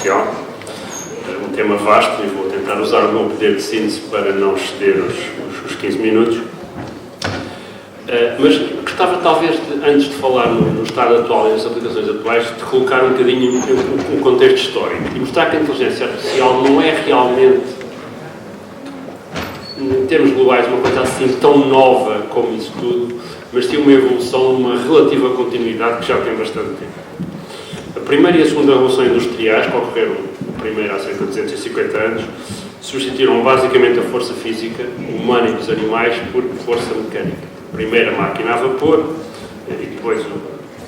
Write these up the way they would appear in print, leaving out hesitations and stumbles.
artificial. Um tema vasto e vou tentar usar o meu poder de síntese para não exceder os 15 minutos. Mas gostava talvez, antes de falar no estado atual e nas aplicações atuais, de colocar um bocadinho um contexto histórico e mostrar que a inteligência artificial não é realmente, em termos globais, uma coisa assim tão nova como isso tudo, mas sim uma evolução, uma relativa continuidade que já tem bastante tempo. A primeira e a segunda revolução industriais, que ocorreram a primeira há cerca de 250 anos, substituíram basicamente a força física humana e dos animais por força mecânica. Primeiro a máquina a vapor, e depois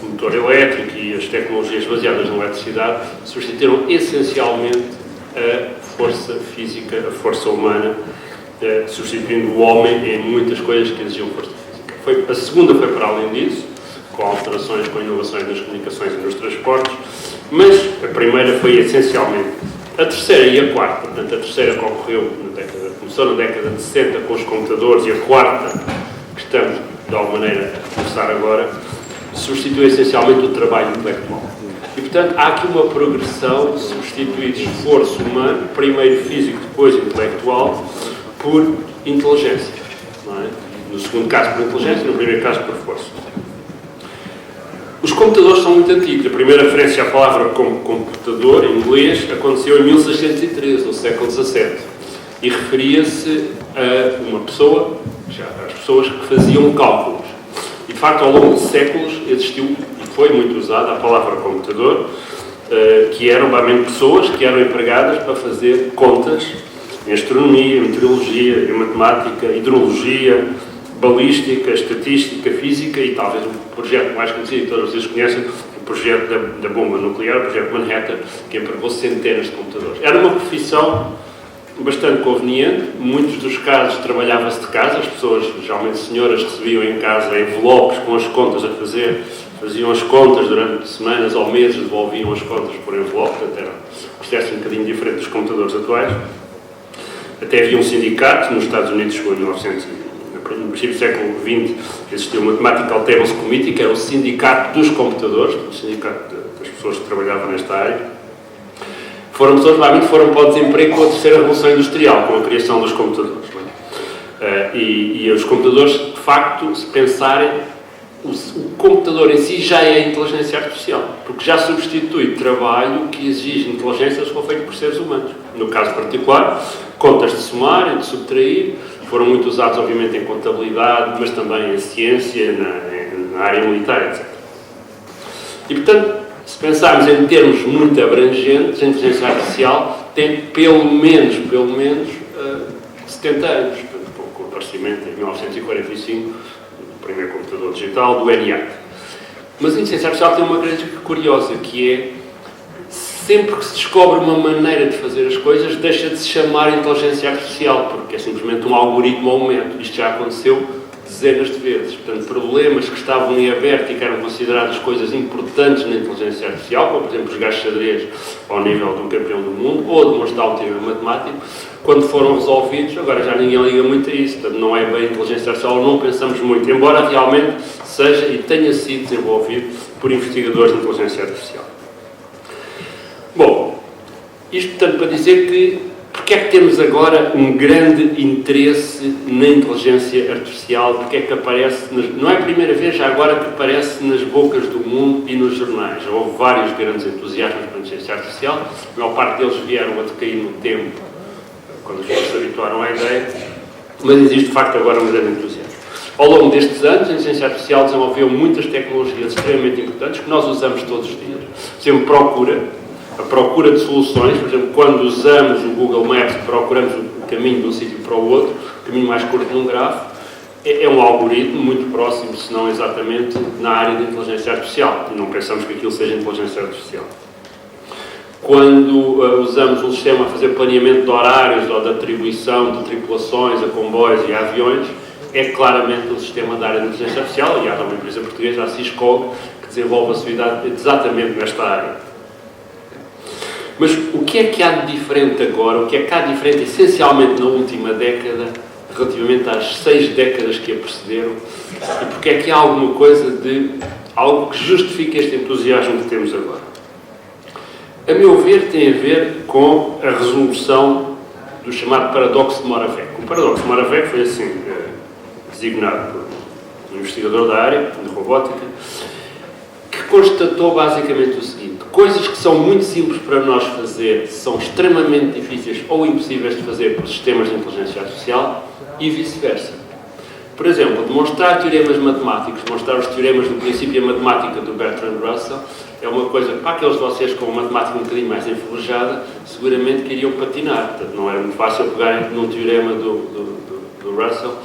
o motor elétrico e as tecnologias baseadas na eletricidade substituíram essencialmente a força física, a força humana, substituindo o homem em muitas coisas que exigiam força física. A segunda foi para além disso, com alterações, com inovações nas comunicações e nos transportes, mas a primeira foi essencialmente. A terceira e a quarta, portanto a terceira que ocorreu começou na década de 60 com os computadores, e a quarta, que estamos de alguma maneira a começar agora, substitui essencialmente o trabalho intelectual. E portanto há aqui uma progressão de substituir esforço humano, primeiro físico, depois intelectual, por inteligência. Não é? No segundo caso por inteligência, no primeiro caso por força. Os computadores são muito antigos. A primeira referência à palavra computador, em inglês, aconteceu em 1613, no século XVII. E referia-se a uma pessoa, as pessoas que faziam cálculos. E, de facto, ao longo de séculos existiu e foi muito usada a palavra computador, que eram, basicamente, pessoas que eram empregadas para fazer contas em astronomia, em meteorologia, em matemática, hidrologia, balística, estatística, física e talvez o projeto mais conhecido, que todos vocês conhecem, o projeto da bomba nuclear, o projeto Manhattan, que empregou centenas de computadores. Era uma profissão bastante conveniente, muitos dos casos trabalhava-se de casa, as pessoas, geralmente senhoras, recebiam em casa envelopes com as contas a fazer, faziam as contas durante semanas ou meses, devolviam as contas por envelope, portanto era um processo um bocadinho diferente dos computadores atuais. Até havia um sindicato, nos Estados Unidos chegou em 1900, no princípio do século XX, existiu o Mathematical Tables Committee, que era o sindicato dos computadores, o sindicato das pessoas que trabalhavam nesta área. Foram pessoas que realmente foram para o desemprego com a terceira revolução industrial, com a criação dos computadores. E os computadores, de facto, se pensarem, o computador em si já é inteligência artificial, porque já substitui trabalho que exige inteligência se for feito por seres humanos. No caso particular, contas de somar e de subtrair foram muito usados, obviamente, em contabilidade, mas também em ciência, na área militar, etc. E, portanto, se pensarmos em termos muito abrangentes, a inteligência artificial tem pelo menos 70 anos, com o aparecimento em 1945 do primeiro computador digital, do ENIAC. Mas a inteligência artificial tem uma característica curiosa, que é, sempre que se descobre uma maneira de fazer as coisas, deixa de se chamar inteligência artificial, porque é simplesmente um algoritmo ou um método. Isto já aconteceu dezenas de vezes. Portanto, problemas que estavam em aberto e que eram consideradas coisas importantes na inteligência artificial, como, por exemplo, jogar xadrez ao nível de um campeão do mundo, ou demonstrar um teorema matemático, quando foram resolvidos, agora já ninguém liga muito a isso. Portanto, não é bem inteligência artificial, não pensamos muito, embora realmente seja e tenha sido desenvolvido por investigadores de inteligência artificial. Bom, isto, portanto, para dizer que porque é que temos agora um grande interesse na inteligência artificial, porque é que aparece, não é a primeira vez já agora que aparece nas bocas do mundo e nos jornais. Já houve vários grandes entusiastas pela inteligência artificial, a maior parte deles vieram a decair no tempo, quando as pessoas se habituaram à ideia, mas existe de facto agora um grande entusiasmo. Ao longo destes anos, a inteligência artificial desenvolveu muitas tecnologias extremamente importantes que nós usamos todos os dias. Por exemplo, a procura de soluções, por exemplo, quando usamos o Google Maps e procuramos o caminho de um sítio para o outro, o caminho mais curto num grafo, é um algoritmo muito próximo, se não exatamente, na área de inteligência artificial. E não pensamos que aquilo seja inteligência artificial. Quando usamos um sistema a fazer planeamento de horários ou de atribuição de tripulações a comboios e a aviões, é claramente um sistema da área de inteligência artificial, e há uma empresa portuguesa, a Cisco, que desenvolve a sua idade exatamente nesta área. Mas o que é que há de diferente agora? O que é que há de diferente essencialmente na última década, relativamente às 6 décadas que a precederam? E porque é que há alguma coisa de algo que justifique este entusiasmo que temos agora? a meu ver, tem a ver com a resolução do chamado paradoxo de Moravec. O paradoxo de Moravec foi assim, designado por um investigador da área, de robótica, que constatou basicamente o seguinte: coisas que são muito simples para nós fazer são extremamente difíceis ou impossíveis de fazer por sistemas de inteligência artificial e vice-versa. Por exemplo, demonstrar teoremas matemáticos, demonstrar os teoremas do princípio da matemática do Bertrand Russell, é uma coisa que, para aqueles de vocês com uma matemática um bocadinho mais enferrujada, seguramente queriam patinar. Portanto, não era muito fácil pegarem num teorema do Russell,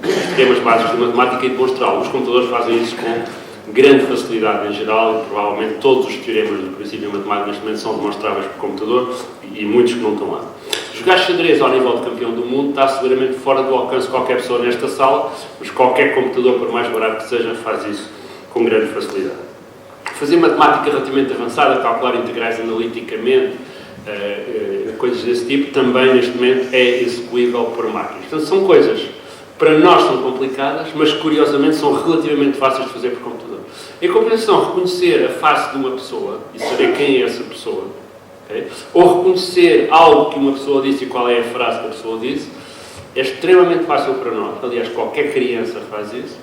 os teoremas básicos de matemática e demonstrá-los. Os computadores fazem isso com grande facilidade em geral, e provavelmente todos os teoremas do princípio da matemática neste momento são demonstráveis por computador, e muitos que não estão lá. Jogar xadrez ao nível de campeão do mundo está seguramente fora do alcance de qualquer pessoa nesta sala, mas qualquer computador, por mais barato que seja, faz isso com grande facilidade. Fazer matemática relativamente avançada, calcular integrais analiticamente, coisas desse tipo, também neste momento é execuível por máquinas. Portanto, são coisas que para nós são complicadas, mas curiosamente são relativamente fáceis de fazer por computador. Em compensação, reconhecer a face de uma pessoa e saber quem é essa pessoa, okay? Ou reconhecer algo que uma pessoa disse e qual é a frase que a pessoa disse, é extremamente fácil para nós. Aliás, qualquer criança faz isso,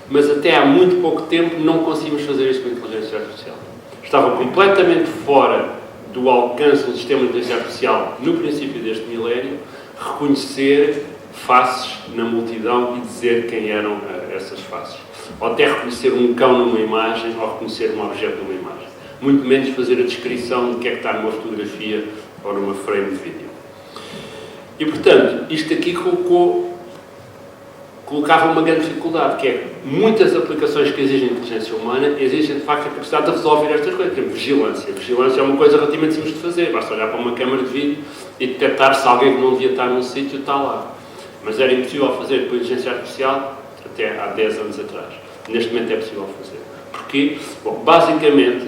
mas até há muito pouco tempo não conseguimos fazer isso com a inteligência artificial. Estava completamente fora do alcance do sistema de inteligência artificial no princípio deste milénio reconhecer faces na multidão e dizer quem eram essas faces. Ou até reconhecer um cão numa imagem ou reconhecer um objeto numa imagem. Muito menos fazer a descrição do que é que está numa fotografia ou numa frame de vídeo. E, portanto, isto aqui colocava uma grande dificuldade, que é muitas aplicações que exigem inteligência humana exigem, de facto, a capacidade de resolver estas coisas. Por exemplo, vigilância. Vigilância é uma coisa relativamente simples de fazer. Basta olhar para uma câmara de vídeo e detectar se alguém que não devia estar num sítio está lá. Mas era impossível fazer com a inteligência artificial até há 10 anos atrás. Neste momento é possível fazer. Porquê? Bom, basicamente,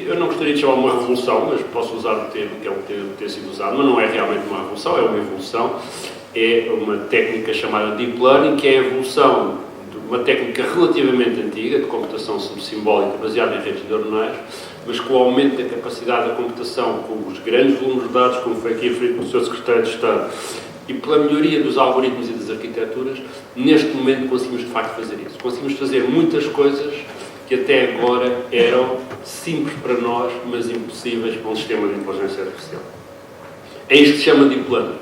eu não gostaria de chamar uma revolução, mas posso usar o termo que é o termo que tem sido usado, mas não é realmente uma revolução, é uma evolução. É uma técnica chamada Deep Learning, que é a evolução de uma técnica relativamente antiga, de computação simbólica baseada em redes neuronais, mas com o aumento da capacidade da computação, com os grandes volumes de dados, como foi aqui referido pelo Sr. Secretário de Estado, e pela melhoria dos algoritmos e das arquiteturas, neste momento conseguimos de facto fazer isso. Conseguimos fazer muitas coisas que até agora eram simples para nós, mas impossíveis para um sistema de inteligência artificial. É isto que se chama Deep Learning.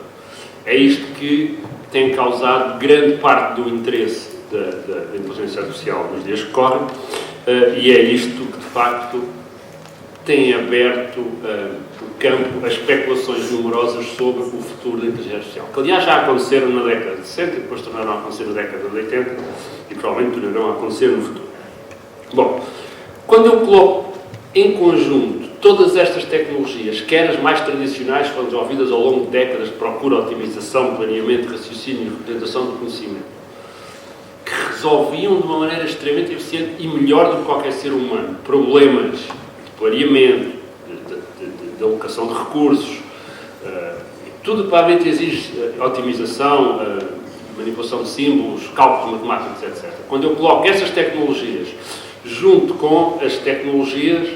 É isto que tem causado grande parte do interesse da inteligência artificial nos dias que correm, e é isto que, de facto, tem aberto o campo a especulações numerosas sobre o futuro da inteligência artificial, que, aliás, já aconteceram na década de 60 e depois tornaram a acontecer na década de 80 e provavelmente tornarão a acontecer no futuro. Bom, quando eu coloco em conjunto todas estas tecnologias, quer as mais tradicionais, foram desenvolvidas ao longo de décadas de procura, otimização, planeamento, raciocínio e representação do conhecimento, que resolviam de uma maneira extremamente eficiente e melhor do que qualquer ser humano problemas de planeamento, de alocação de recursos, tudo provavelmente exige otimização, manipulação de símbolos, cálculos matemáticos, etc. Quando eu coloco essas tecnologias junto com as tecnologias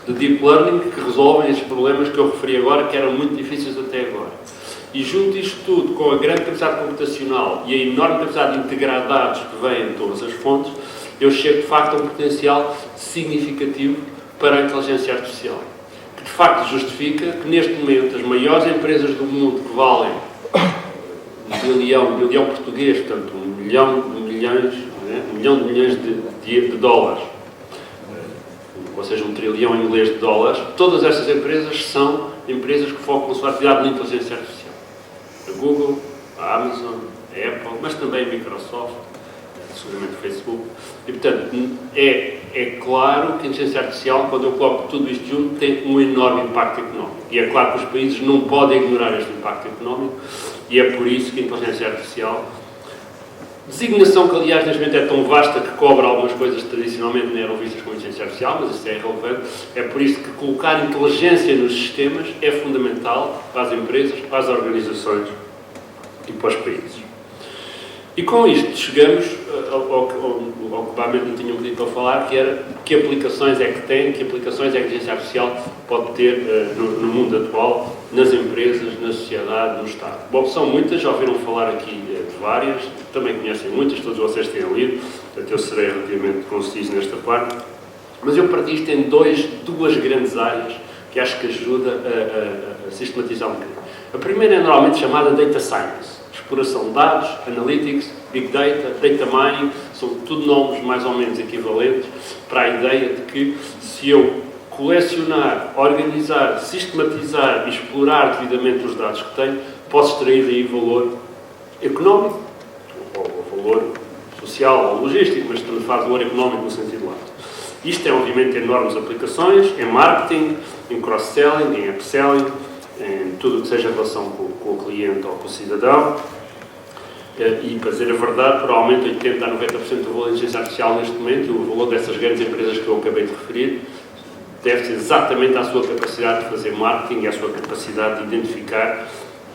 de Deep Learning que resolvem esses problemas que eu referi agora, que eram muito difíceis até agora, e junto isto tudo com a grande capacidade computacional e a enorme capacidade de integrar dados que vêm de todas as fontes, eu chego de facto a um potencial significativo para a inteligência artificial, que de facto justifica que neste momento as maiores empresas do mundo que valem um bilhão português, portanto um milhão de milhões de dólares, ou seja, 1 trilhão em inglês de dólares, todas estas empresas são empresas que focam a sua atividade na inteligência artificial. A Google, a Amazon, a Apple, mas também a Microsoft, seguramente o Facebook. E, portanto, é claro que a inteligência artificial, quando eu coloco tudo isto junto, tem um enorme impacto económico. E é claro que os países não podem ignorar este impacto económico, e é por isso que a inteligência artificial, designação que, aliás, neste momento é tão vasta que cobre algumas coisas que tradicionalmente não eram vistas como inteligência artificial, mas isso é irrelevante. É por isso que colocar inteligência nos sistemas é fundamental para as empresas, para as organizações e para os países. E com isto chegamos ao que provavelmente não tinham pedido para falar, que era que aplicações é que tem, que aplicações é que a inteligência artificial pode ter no mundo atual, nas empresas, na sociedade, no Estado. Bom, são muitas, já ouviram falar aqui de várias, também conhecem muitas, todos vocês têm lido, portanto eu serei relativamente conciso nesta parte, mas eu parti isto em duas grandes áreas que acho que ajuda a sistematizar um bocadinho. A primeira é normalmente chamada Data Science. Exploração de dados, Analytics, Big Data, Data Mining, são tudo nomes mais ou menos equivalentes para a ideia de que se eu colecionar, organizar, sistematizar e explorar devidamente os dados que tenho, posso extrair daí valor económico, ou valor social ou logístico, mas também faz valor económico no sentido lato. Isto tem, obviamente, enormes aplicações em marketing, em cross-selling, em upselling, em tudo o que seja relação com o cliente ou com o cidadão. E, para dizer a verdade, provavelmente 80% a 90% do valor da inteligência artificial neste momento, e o valor dessas grandes empresas que eu acabei de referir, deve-se exatamente à sua capacidade de fazer marketing e à sua capacidade de identificar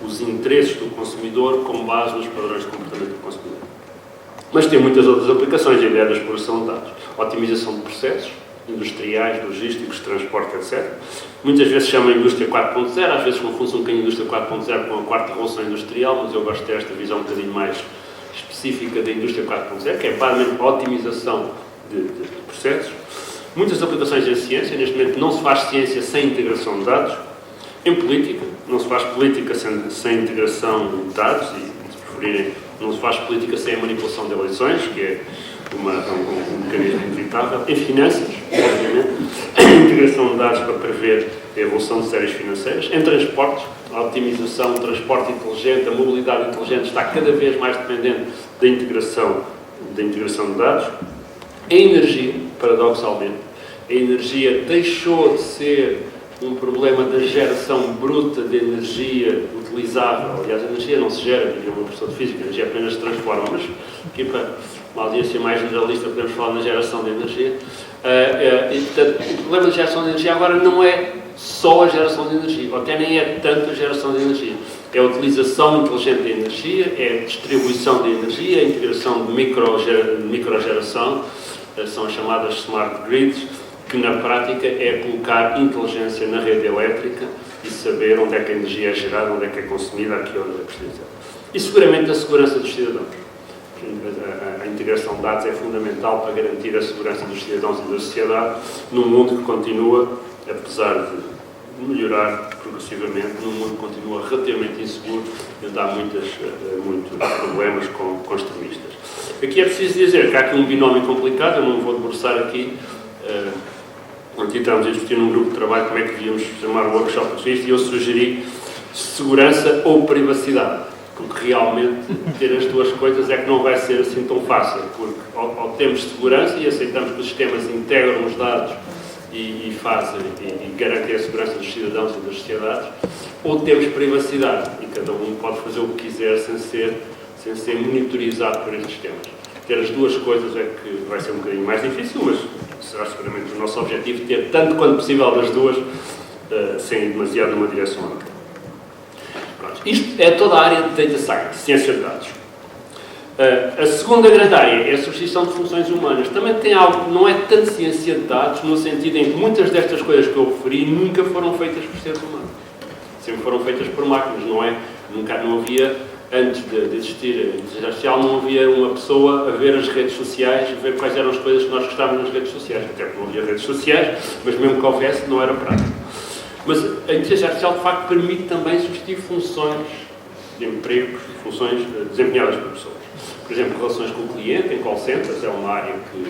os interesses do consumidor com base nos padrões de comportamento do consumidor. Mas tem muitas outras aplicações, a ideia da exploração de dados. Otimização de processos industriais, logísticos, transporte, etc. Muitas vezes se chama indústria 4.0, às vezes confunde-se um bocadinho a indústria 4.0 com a quarta revolução industrial, mas eu gosto de ter esta visão um bocadinho mais específica da indústria 4.0, que é basicamente a otimização de processos. Muitas aplicações em ciência, neste momento não se faz ciência sem integração de dados. Em política, não se faz política sem integração de dados, e, se preferirem, não se faz política sem a manipulação de eleições, que é um mecanismo inevitável. Em finanças, obviamente, a integração de dados para prever a evolução de séries financeiras. Em transportes, a otimização, o transporte inteligente, a mobilidade inteligente está cada vez mais dependente da integração de dados. Em energia, paradoxalmente, a energia deixou de ser um problema da geração bruta de energia utilizável. Aliás, a energia não se gera, diria uma professora de física, a energia apenas se transforma, mas aqui para uma audiência mais generalista podemos falar na geração de energia. E, portanto, o problema da geração de energia agora não é só a geração de energia, ou até nem é tanto a geração de energia. É a utilização inteligente da energia, é a distribuição da energia, a integração de microgeração, são as chamadas smart grids, que na prática é colocar inteligência na rede elétrica e saber onde é que a energia é gerada, onde é que é consumida, aqui onde é precisada. E seguramente a segurança dos cidadãos. A integração de dados é fundamental para garantir a segurança dos cidadãos e da sociedade num mundo que continua, apesar de melhorar progressivamente, num mundo que continua relativamente inseguro e onde há muitos problemas com extremistas. Aqui é preciso dizer que há aqui um binómio complicado, eu não vou debruçar aqui. Ontem estávamos a discutir num grupo de trabalho como é que devíamos chamar o workshop de isto, e eu sugeri segurança ou privacidade, porque realmente ter as duas coisas é que não vai ser assim tão fácil, porque ou temos segurança e aceitamos que os sistemas integram os dados e garantem a segurança dos cidadãos e das sociedades, ou temos privacidade e cada um pode fazer o que quiser sem ser monitorizado por esses sistemas. Ter as duas coisas é que vai ser um bocadinho mais difícil, mas será seguramente o nosso objetivo ter tanto quanto possível das duas, sem ir demasiado numa direção única. Pronto. Isto é toda a área de Data Science, ciência de dados. A segunda grande área é a substituição de funções humanas. Também tem algo que não é tanto ciência de dados, no sentido em que muitas destas coisas que eu referi nunca foram feitas por seres humanos. Sempre foram feitas por máquinas, não é? Não havia, antes de existir a inteligência artificial, não havia uma pessoa a ver as redes sociais, a ver quais eram as coisas que nós gostávamos nas redes sociais. Até porque não havia redes sociais, mas mesmo que houvesse, não era prático. Mas a inteligência artificial, de facto, permite também substituir funções de empregos, funções desempenhadas por pessoas. Por exemplo, relações com o cliente, em call centers, é uma área que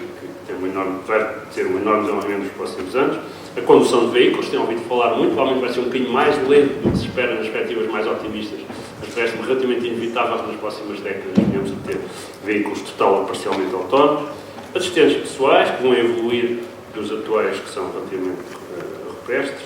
tem vai ter um enorme desenvolvimento nos próximos anos. A condução de veículos, tenho ouvido falar muito, provavelmente vai ser um bocadinho mais lento do que se espera nas perspectivas mais otimistas, mas parece-me relativamente inevitável que nas próximas décadas venhamos a ter veículos total ou parcialmente autónomos. Assistentes pessoais, que vão evoluir dos atuais, que são relativamente rupestres.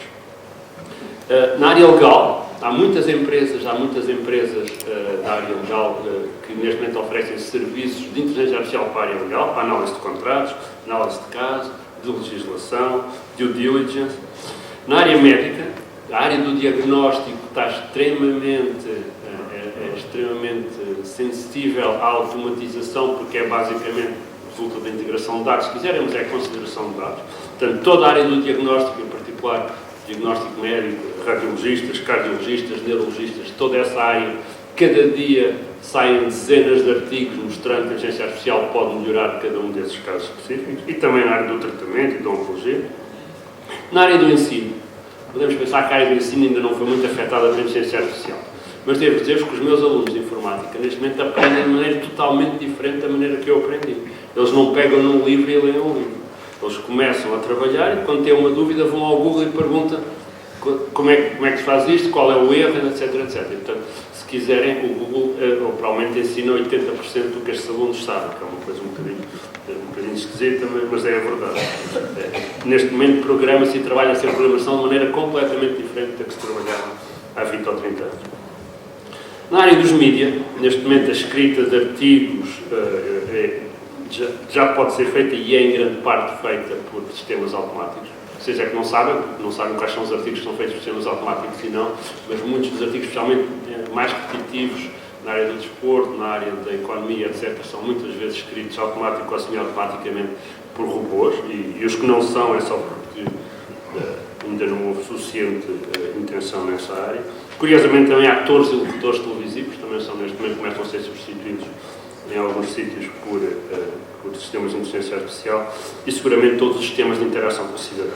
Na área legal, há muitas empresas da área legal que neste momento oferecem serviços de inteligência artificial para a área legal, para a análise de contratos, análise de caso, de legislação, due diligence. Na área médica, a área do diagnóstico está extremamente sensível à automatização, porque é basicamente resulta da integração de dados, se quiserem, mas é a consideração de dados. Portanto, toda a área do diagnóstico, em particular, diagnóstico médico, radiologistas, cardiologistas, neurologistas, toda essa área, cada dia saem dezenas de artigos mostrando que a inteligência artificial pode melhorar cada um desses casos específicos, e também na área do tratamento e da oncologia. Na área do ensino, podemos pensar que a área do ensino ainda não foi muito afetada pela inteligência artificial. Mas devo dizer-vos que os meus alunos de informática, neste momento, aprendem de maneira totalmente diferente da maneira que eu aprendi. Eles não pegam num livro e leem um livro. Eles começam a trabalhar e, quando têm uma dúvida, vão ao Google e perguntam como é que se faz isto, qual é o erro, etc, etc. E, portanto, se quiserem, o Google provavelmente ensina 80% do que estes alunos sabem, que é uma coisa um bocadinho esquisita, mas é a verdade. Neste momento, programa-se e trabalha-se em programação de maneira completamente diferente da que se trabalhava há 20 ou 30 anos. Na área dos mídias, neste momento a escrita de artigos já pode ser feita e é em grande parte feita por sistemas automáticos. Vocês é que não sabem quais são os artigos que são feitos por sistemas automáticos e não, mas muitos dos artigos, especialmente mais repetitivos, na área do desporto, na área da economia, etc., são muitas vezes escritos automaticamente ou semi-automaticamente por robôs, e os que não são é só porque ainda não houve suficiente intenção nessa área. Curiosamente, também atores e locutores televisivos também são, neste momento, começam a ser substituídos em alguns sítios por sistemas de inteligência artificial, e seguramente todos os sistemas de interação com o cidadão.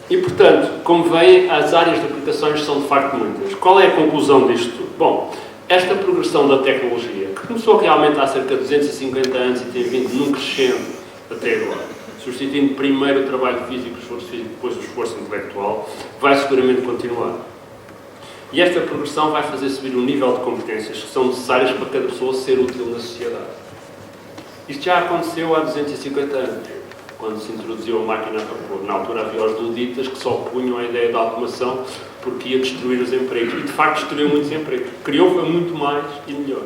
E, portanto, como veem, as áreas de aplicações são de facto muitas. Qual é a conclusão disto tudo? Bom, esta progressão da tecnologia, que começou realmente há cerca de 250 anos e tem vindo num crescendo até agora, substituindo primeiro o trabalho físico, o esforço físico, depois o esforço intelectual, vai seguramente continuar. E esta progressão vai fazer subir o nível de competências que são necessárias para cada pessoa ser útil na sociedade. Isto já aconteceu há 250 anos, quando se introduziu a máquina a vapor. Na altura havia os luditas que só opunham a ideia da automação porque ia destruir os empregos. E, de facto, destruiu muitos empregos. Criou foi muito mais e melhor.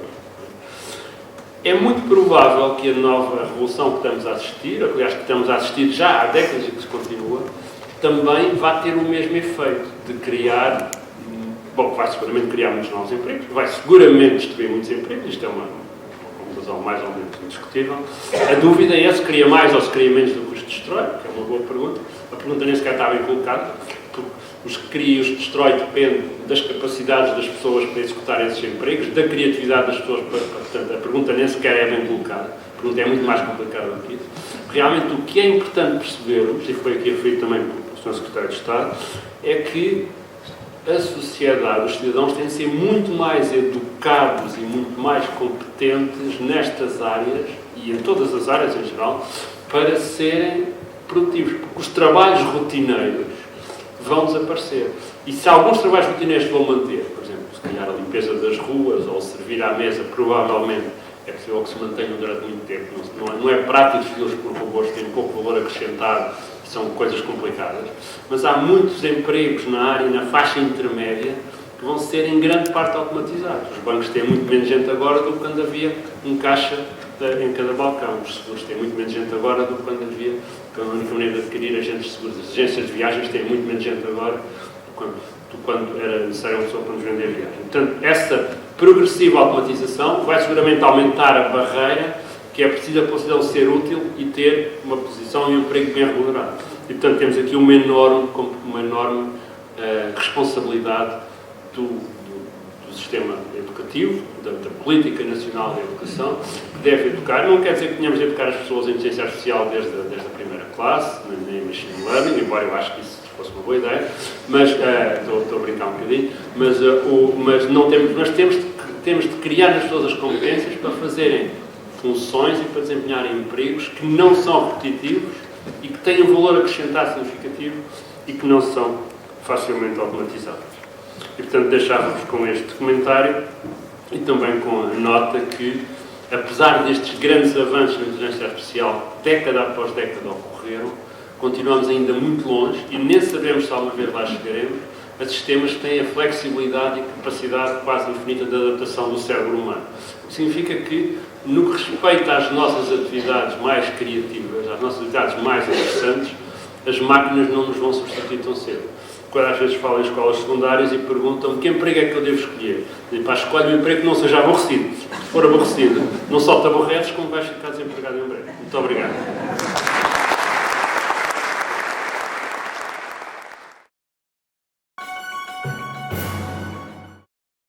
É muito provável que a nova revolução que estamos a assistir, aliás, que estamos a assistir já há décadas e que se continua, também vai ter o mesmo efeito de criar, vai seguramente criar muitos novos empregos, vai seguramente destruir muitos empregos, isto é uma conclusão mais ou menos indiscutível. A dúvida é se cria mais ou se cria menos do que os destrói, que é uma boa pergunta. A pergunta nem sequer está bem colocada, porque os que cria e os que destrói depende das capacidades das pessoas para executarem esses empregos, da criatividade das pessoas, portanto, a pergunta nem sequer é bem colocada, a pergunta é muito mais complicada do que isso. Realmente, o que é importante percebermos, e foi aqui referido também pelo Sr. Secretário de Estado, é que a sociedade, os cidadãos têm de ser muito mais educados e muito mais competentes nestas áreas, e em todas as áreas em geral, para serem produtivos. Porque os trabalhos rotineiros vão desaparecer. E se alguns trabalhos rotineiros vão manter, por exemplo, se calhar a limpeza das ruas ou servir à mesa, provavelmente é possível que se mantenham durante muito tempo. Não é prático fazê-los por robôs, têm pouco valor acrescentado, são coisas complicadas. Mas há muitos empregos na área, na faixa intermédia, que vão ser em grande parte automatizados. Os bancos têm muito menos gente agora do que quando havia um caixa em cada balcão. Os seguros têm muito menos gente agora do que quando havia, que a única maneira de adquirir agentes de seguros. As agências de viagens têm muito menos gente agora do que quando era necessário uma pessoa para nos vender viagens. Portanto, essa progressiva automatização vai seguramente aumentar a barreira que é preciso a cidadão ser útil e ter uma posição e um emprego bem remunerado. E, portanto, temos aqui uma enorme responsabilidade do sistema educativo, da política nacional de educação, que deve educar. Não quer dizer que tenhamos de educar as pessoas em inteligência artificial desde a primeira classe, nem em machine learning, embora eu acho que isso fosse uma boa ideia, mas estou a brincar um bocadinho, mas temos de criar nas pessoas as competências para fazerem funções e para desempenharem empregos que não são repetitivos e que têm um valor acrescentado significativo e que não são facilmente automatizados. E, portanto, deixávamos com este comentário e também com a nota que, apesar destes grandes avanços na inteligência artificial, década após década ocorreram, continuamos ainda muito longe e nem sabemos se alguma vez lá chegaremos a sistemas que têm a flexibilidade e capacidade quase infinita de adaptação do cérebro humano. O que significa que, no que respeita às nossas atividades mais criativas, às nossas atividades mais interessantes, as máquinas não nos vão substituir tão cedo. quando às vezes falo em escolas secundárias e perguntam-me que emprego é que eu devo escolher. Digo, pá, escolhe um emprego que não seja aborrecido. Se for aborrecido, não só te aborreces, como vais ficar desempregado em breve. Muito obrigado.